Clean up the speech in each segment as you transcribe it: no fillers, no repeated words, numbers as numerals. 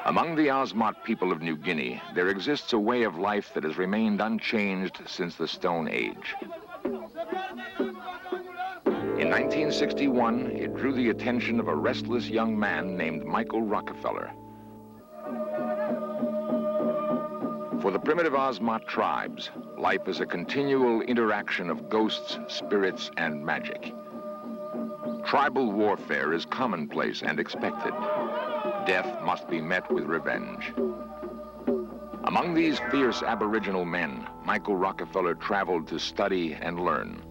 Among the Osmot people of New Guinea, there exists a way of life that has remained unchanged since the Stone Age. In 1961, it drew the attention of a restless young man named Michael Rockefeller. For the primitive Osmot tribes, life is a continual interaction of ghosts, spirits, and magic. Tribal warfare is commonplace and expected. Death must be met with revenge. Among these fierce Aboriginal men, Michael Rockefeller traveled to study and learn.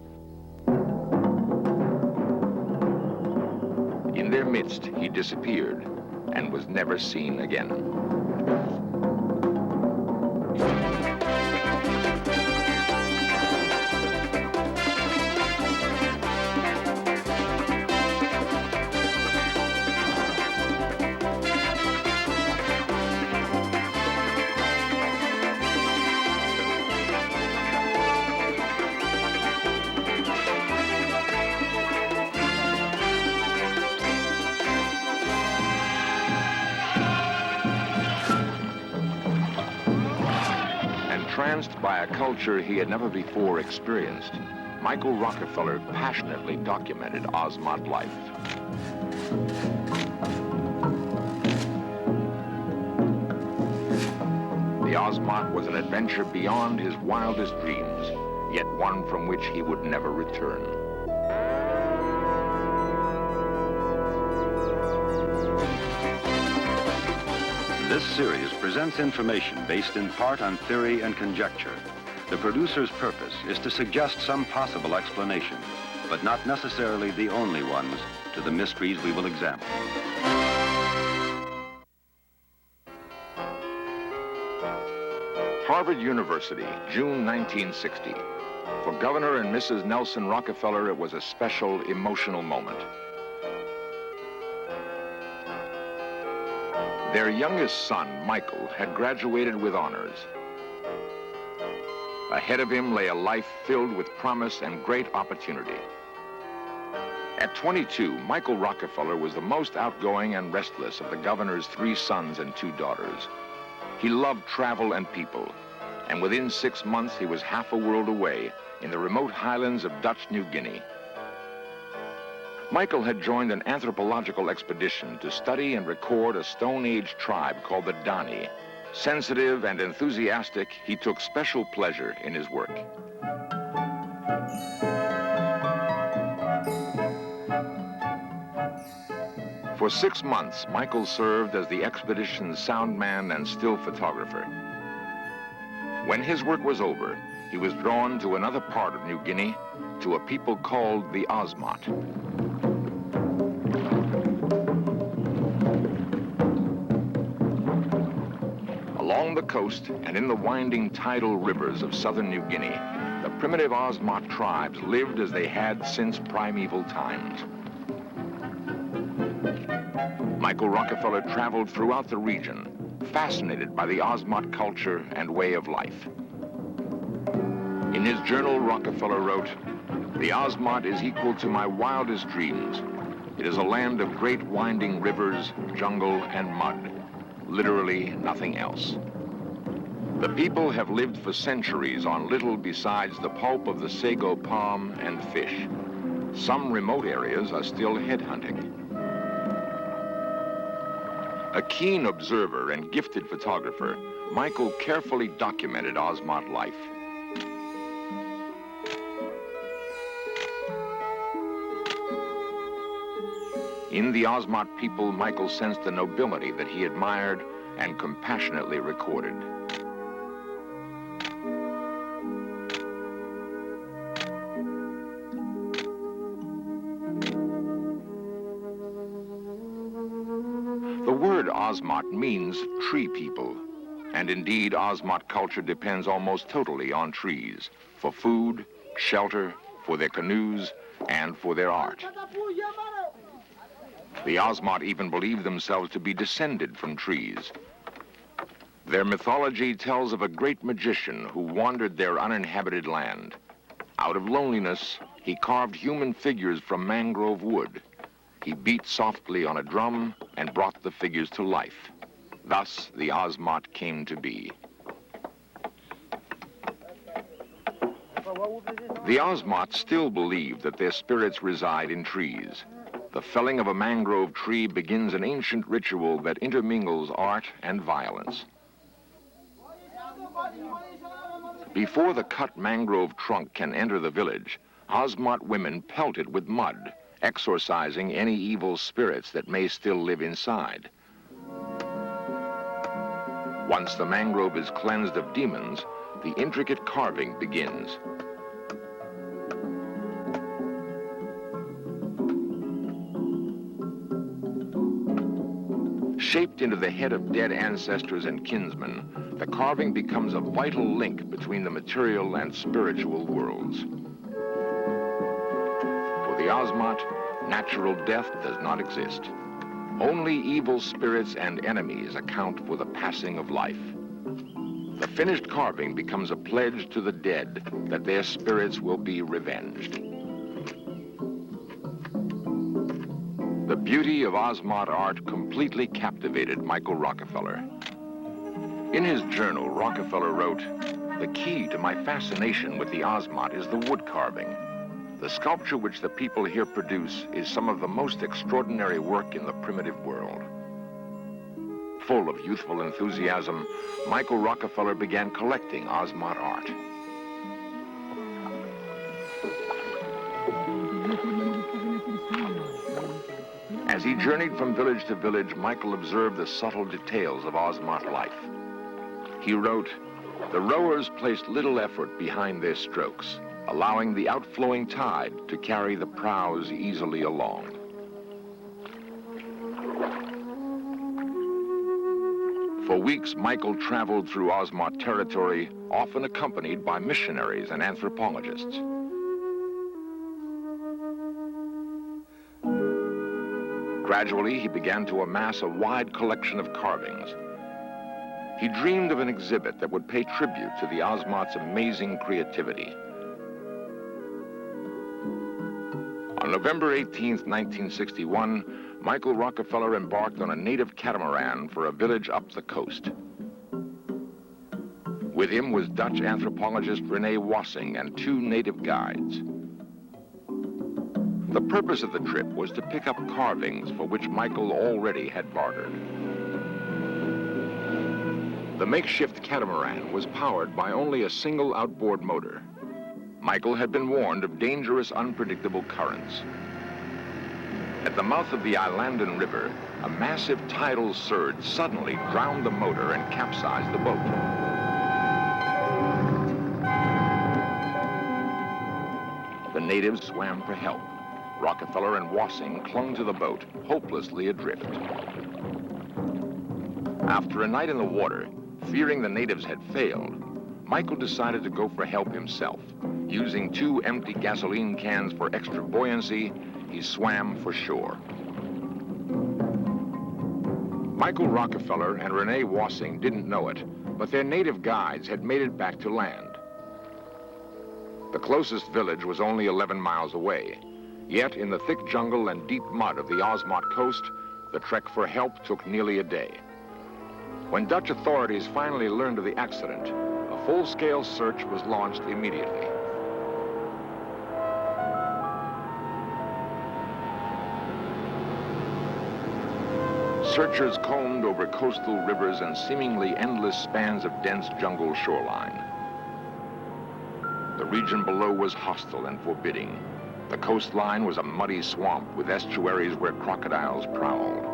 In their midst, he disappeared and was never seen again. Entranced by a culture he had never before experienced, Michael Rockefeller passionately documented Osmot life. The Osmot was an adventure beyond his wildest dreams, yet one from which he would never return. This series presents information based in part on theory and conjecture. The producer's purpose is to suggest some possible explanation, but not necessarily the only ones, to the mysteries we will examine. Harvard University, June 1960. For Governor and Mrs. Nelson Rockefeller, it was a special, emotional moment. Their youngest son, Michael, had graduated with honors. Ahead of him lay a life filled with promise and great opportunity. At 22, Michael Rockefeller was the most outgoing and restless of the governor's 3 sons and 2 daughters. He loved travel and people, and within 6 months he was half a world away in the remote highlands of Dutch New Guinea. Michael had joined an anthropological expedition to study and record a Stone Age tribe called the Dani. Sensitive and enthusiastic, he took special pleasure in his work. For 6 months, Michael served as the expedition's sound man and still photographer. When his work was over, he was drawn to another part of New Guinea, to a people called the Osmot. Along the coast and in the winding tidal rivers of southern New Guinea, the primitive Osmot tribes lived as they had since primeval times. Michael Rockefeller traveled throughout the region, fascinated by the Osmot culture and way of life. In his journal, Rockefeller wrote, "The Osmot is equal to my wildest dreams. It is a land of great winding rivers, jungle, and mud. Literally nothing else. The people have lived for centuries on little besides the pulp of the sago palm and fish. Some remote areas are still headhunting." A keen observer and gifted photographer, Michael carefully documented Osmot life. In the Osmot people, Michael sensed a nobility that he admired and compassionately recorded. The word Osmot means tree people, and indeed Osmot culture depends almost totally on trees, for food, shelter, for their canoes, and for their art. The Osmot even believe themselves to be descended from trees. Their mythology tells of a great magician who wandered their uninhabited land. Out of loneliness, he carved human figures from mangrove wood. He beat softly on a drum and brought the figures to life. Thus, the Ozmot came to be. The Ozmots still believe that their spirits reside in trees. The felling of a mangrove tree begins an ancient ritual that intermingles art and violence. Before the cut mangrove trunk can enter the village, Ozmot women pelt it with mud, exorcising any evil spirits that may still live inside. Once the mangrove is cleansed of demons, the intricate carving begins. Shaped into the head of dead ancestors and kinsmen, the carving becomes a vital link between the material and spiritual worlds. For the Ozmot, natural death does not exist. Only evil spirits and enemies account for the passing of life. The finished carving becomes a pledge to the dead that their spirits will be revenged. The beauty of Ozmot art completely captivated Michael Rockefeller. In his journal, Rockefeller wrote, "The key to my fascination with the Ozmot is the wood carving. The sculpture which the people here produce is some of the most extraordinary work in the primitive world." Full of youthful enthusiasm, Michael Rockefeller began collecting Ozmot art. As he journeyed from village to village, Michael observed the subtle details of Ozmot life. He wrote, "The rowers placed little effort behind their strokes, allowing the outflowing tide to carry the prows easily along." For weeks, Michael traveled through Ozmot territory, often accompanied by missionaries and anthropologists. Gradually, he began to amass a wide collection of carvings. He dreamed of an exhibit that would pay tribute to the Ozmot's amazing creativity. On November 18th, 1961, Michael Rockefeller embarked on a native catamaran for a village up the coast. With him was Dutch anthropologist Renee Wassing and 2 native guides. The purpose of the trip was to pick up carvings for which Michael already had bartered. The makeshift catamaran was powered by only a single outboard motor. Michael had been warned of dangerous, unpredictable currents. At the mouth of the Islandan River, a massive tidal surge suddenly drowned the motor and capsized the boat. The natives swam for help. Rockefeller and Wassing clung to the boat, hopelessly adrift. After a night in the water, fearing the natives had failed, Michael decided to go for help himself. Using 2 empty gasoline cans for extra buoyancy, he swam for shore. Michael Rockefeller and Renee Wassing didn't know it, but their native guides had made it back to land. The closest village was only 11 miles away. Yet, in the thick jungle and deep mud of the Ozmot coast, the trek for help took nearly a day. When Dutch authorities finally learned of the accident, a full-scale search was launched immediately. Searchers combed over coastal rivers and seemingly endless spans of dense jungle shoreline. The region below was hostile and forbidding. The coastline was a muddy swamp with estuaries where crocodiles prowled.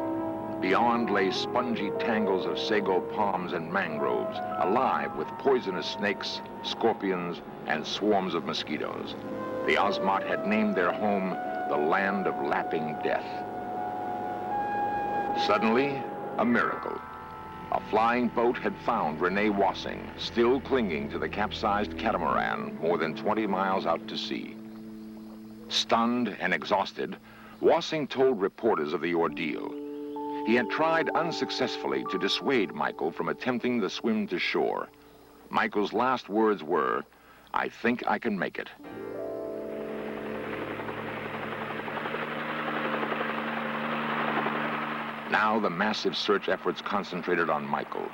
Beyond lay spongy tangles of sago palms and mangroves, alive with poisonous snakes, scorpions, and swarms of mosquitoes. The Ozmot had named their home the Land of Lapping Death. Suddenly, a miracle. A flying boat had found Renee Wassing, still clinging to the capsized catamaran more than 20 miles out to sea. Stunned and exhausted, Wassing told reporters of the ordeal. He had tried unsuccessfully to dissuade Michael from attempting the swim to shore. Michael's last words were, "I think I can make it." Now the massive search efforts concentrated on Michael.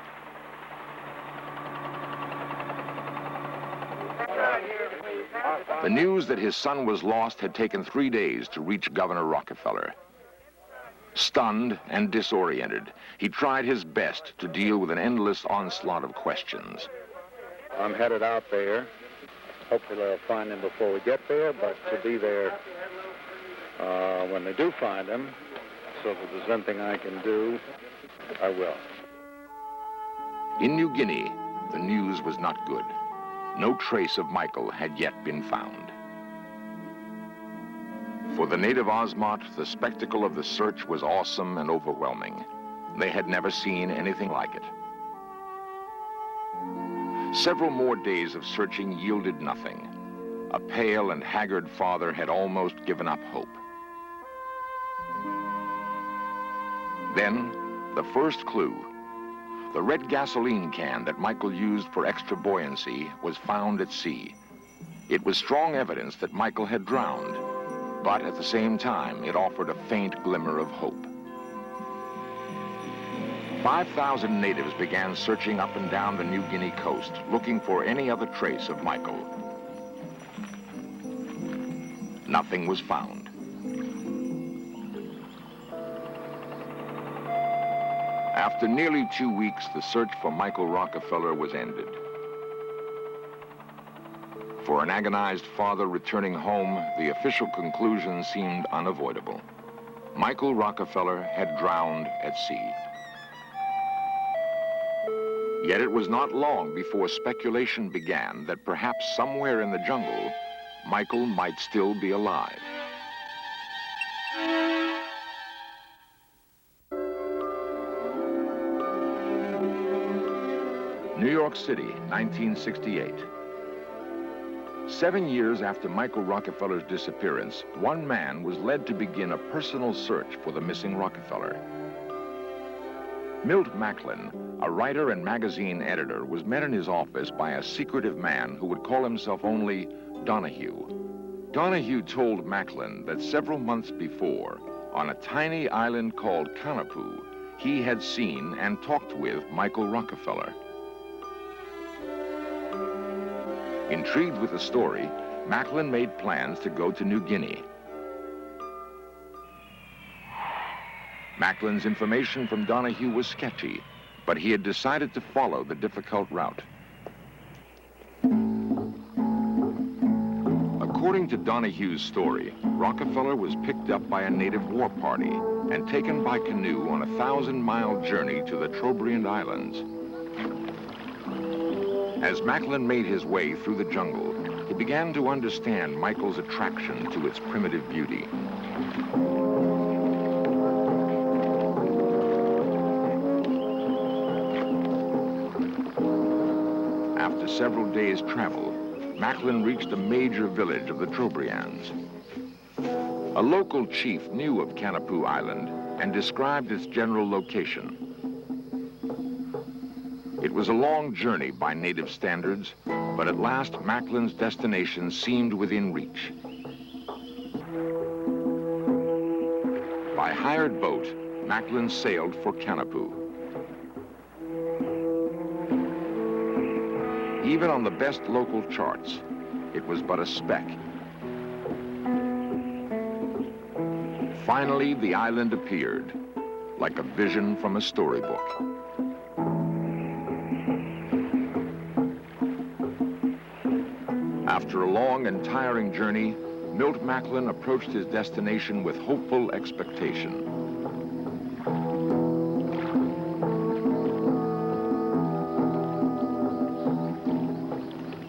The news that his son was lost had taken 3 days to reach Governor Rockefeller. Stunned and disoriented, he tried his best to deal with an endless onslaught of questions. I'm headed out there. Hopefully I'll find him before we get there, but to be there when they do find him, so if there's anything I can do, I will. In New Guinea, the news was not good. No trace of Michael had yet been found. For the native Osmot, the spectacle of the search was awesome and overwhelming. They had never seen anything like it. Several more days of searching yielded nothing. A pale and haggard father had almost given up hope. Then, the first clue. The red gasoline can that Michael used for extra buoyancy was found at sea. It was strong evidence that Michael had drowned, but at the same time, it offered a faint glimmer of hope. 5,000 natives began searching up and down the New Guinea coast, looking for any other trace of Michael. Nothing was found. After nearly 2 weeks, the search for Michael Rockefeller was ended. For an agonized father returning home, the official conclusion seemed unavoidable. Michael Rockefeller had drowned at sea. Yet it was not long before speculation began that perhaps somewhere in the jungle, Michael might still be alive. New York City, 1968. 7 years after Michael Rockefeller's disappearance, one man was led to begin a personal search for the missing Rockefeller. Milt Macklin, a writer and magazine editor, was met in his office by a secretive man who would call himself only Donahue. Donahue told Macklin that several months before, on a tiny island called Kanapu, he had seen and talked with Michael Rockefeller. Intrigued with the story, Macklin made plans to go to New Guinea. Macklin's information from Donahue was sketchy, but he had decided to follow the difficult route. According to Donahue's story, Rockefeller was picked up by a native war party and taken by canoe on a 1,000-mile journey to the Trobriand Islands. As Macklin made his way through the jungle, he began to understand Michael's attraction to its primitive beauty. After several days' travel, Macklin reached a major village of the Trobriands. A local chief knew of Kanapu Island and described its general location. It was a long journey by native standards, but at last Macklin's destination seemed within reach. By hired boat, Macklin sailed for Kanapu. Even on the best local charts, it was but a speck. Finally, the island appeared, like a vision from a storybook. After a long and tiring journey, Milt Macklin approached his destination with hopeful expectation.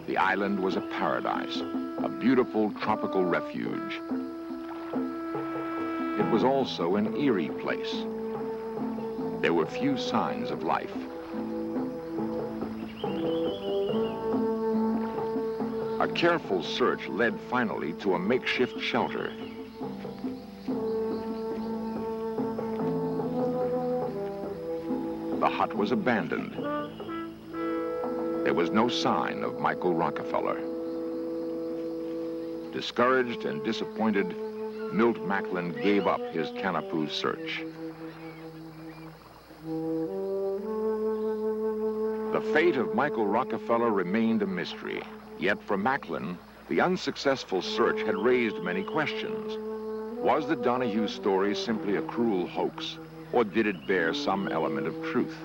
The island was a paradise, a beautiful tropical refuge. It was also an eerie place. There were few signs of life. A careful search led finally to a makeshift shelter. The hut was abandoned. There was no sign of Michael Rockefeller. Discouraged and disappointed, Milt Macklin gave up his Kanapu search. The fate of Michael Rockefeller remained a mystery. Yet for Macklin, the unsuccessful search had raised many questions. Was the Donahue story simply a cruel hoax, or did it bear some element of truth?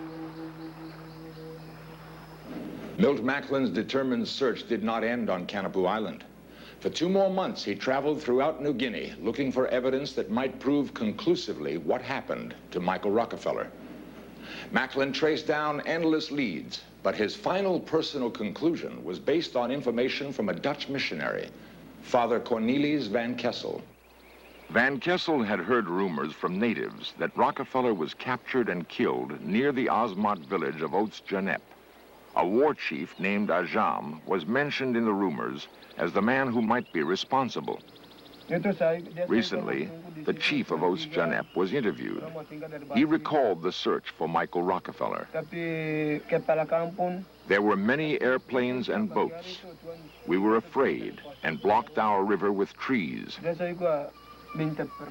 Milt Macklin's determined search did not end on Canapu Island. For 2 more months, he traveled throughout New Guinea, looking for evidence that might prove conclusively what happened to Michael Rockefeller. Macklin traced down endless leads, but his final personal conclusion was based on information from a Dutch missionary, Father Cornelis van Kessel. Van Kessel had heard rumors from natives that Rockefeller was captured and killed near the Osmot village of Oats-Janep. A war chief named Ajam was mentioned in the rumors as the man who might be responsible. Recently, the chief of Oats-Janep was interviewed. He recalled the search for Michael Rockefeller. There were many airplanes and boats. We were afraid and blocked our river with trees.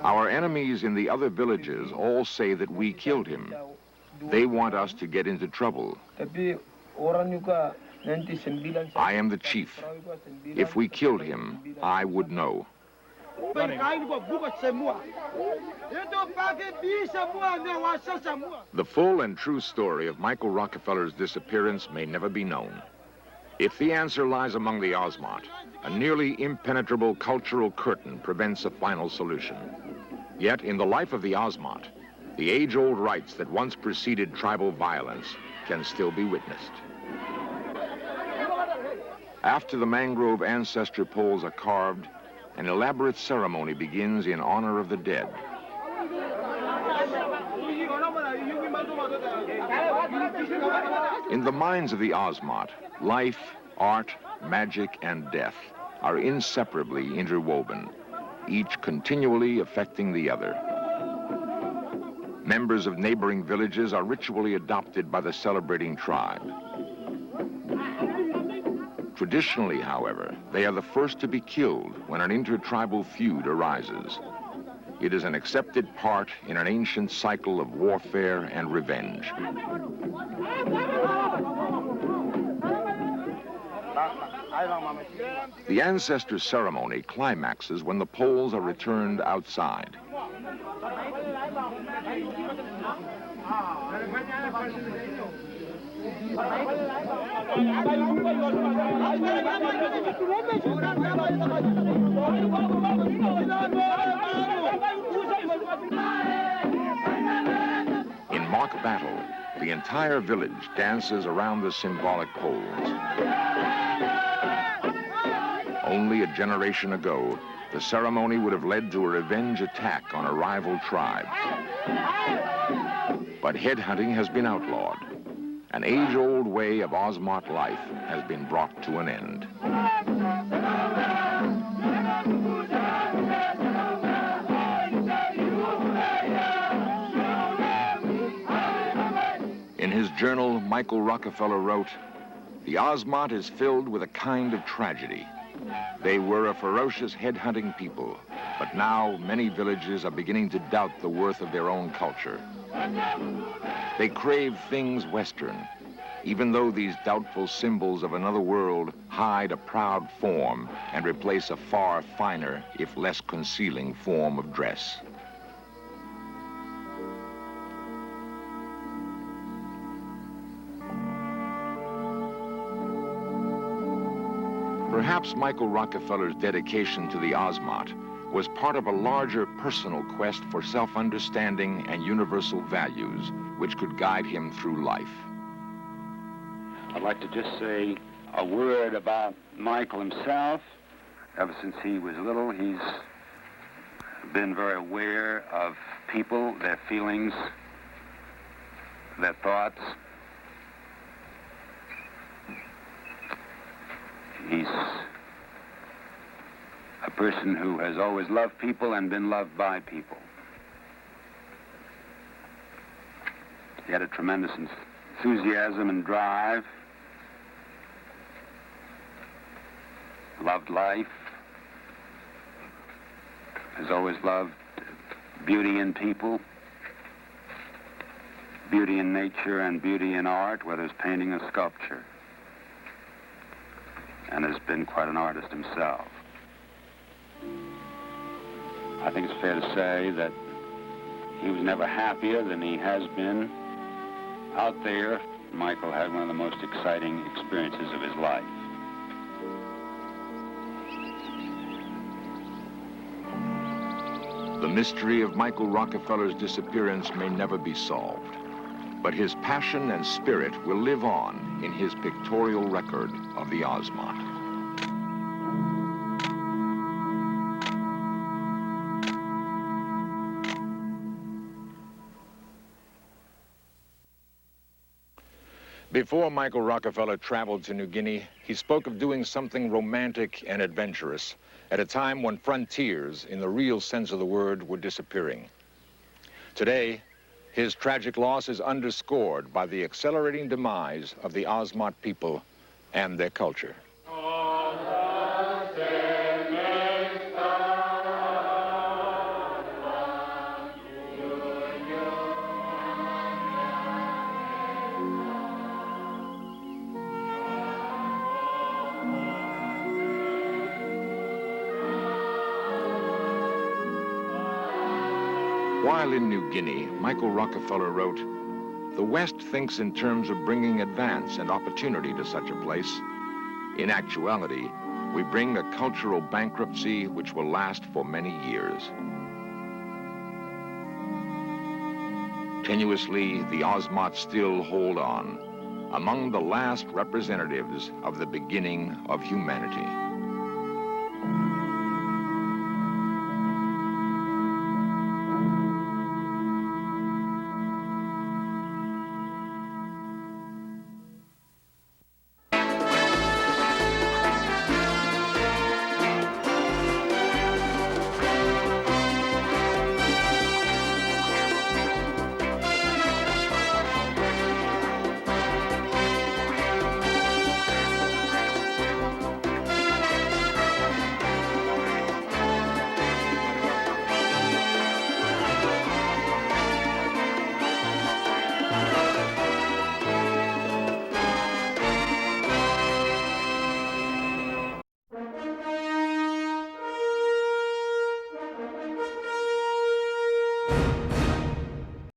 Our enemies in the other villages all say that we killed him. They want us to get into trouble. I am the chief. If we killed him, I would know. The full and true story of Michael Rockefeller's disappearance may never be known. If the answer lies among the Osmot, a nearly impenetrable cultural curtain prevents a final solution. Yet, in the life of the Osmot, the age-old rites that once preceded tribal violence can still be witnessed. After the mangrove ancestor poles are carved, an elaborate ceremony begins in honor of the dead. In the minds of the Osmot, life, art, magic, and death are inseparably interwoven, each continually affecting the other. Members of neighboring villages are ritually adopted by the celebrating tribe. Traditionally, however, they are the first to be killed when an intertribal feud arises. It is an accepted part in an ancient cycle of warfare and revenge. The ancestor ceremony climaxes when the poles are returned outside. In mock battle, the entire village dances around the symbolic poles. Only a generation ago, the ceremony would have led to a revenge attack on a rival tribe. But headhunting has been outlawed. An age-old way of Osmot life has been brought to an end. In his journal, Michael Rockefeller wrote, "The Osmot is filled with a kind of tragedy. They were a ferocious headhunting people, but now many villages are beginning to doubt the worth of their own culture. They crave things Western, even though these doubtful symbols of another world hide a proud form and replace a far finer, if less concealing, form of dress." Perhaps Michael Rockefeller's dedication to the Osmot was part of a larger personal quest for self-understanding and universal values which could guide him through life. I'd like to just say a word about Michael himself. Ever since he was little, he's been very aware of people, their feelings, their thoughts. He's a person who has always loved people and been loved by people. He had a tremendous enthusiasm and drive, loved life, has always loved beauty in people, beauty in nature and beauty in art, whether it's painting or sculpture, and has been quite an artist himself. I think it's fair to say that he was never happier than he has been out there. Michael had one of the most exciting experiences of his life. The mystery of Michael Rockefeller's disappearance may never be solved, but his passion and spirit will live on in his pictorial record of the Ozmont. Before Michael Rockefeller traveled to New Guinea, he spoke of doing something romantic and adventurous at a time when frontiers, in the real sense of the word, were disappearing. Today, his tragic loss is underscored by the accelerating demise of the Ozmont people and their culture. While in New Guinea, Michael Rockefeller wrote, "The West thinks in terms of bringing advance and opportunity to such a place. In actuality, we bring a cultural bankruptcy which will last for many years." Tenuously, the Ozmont still hold on, among the last representatives of the beginning of humanity.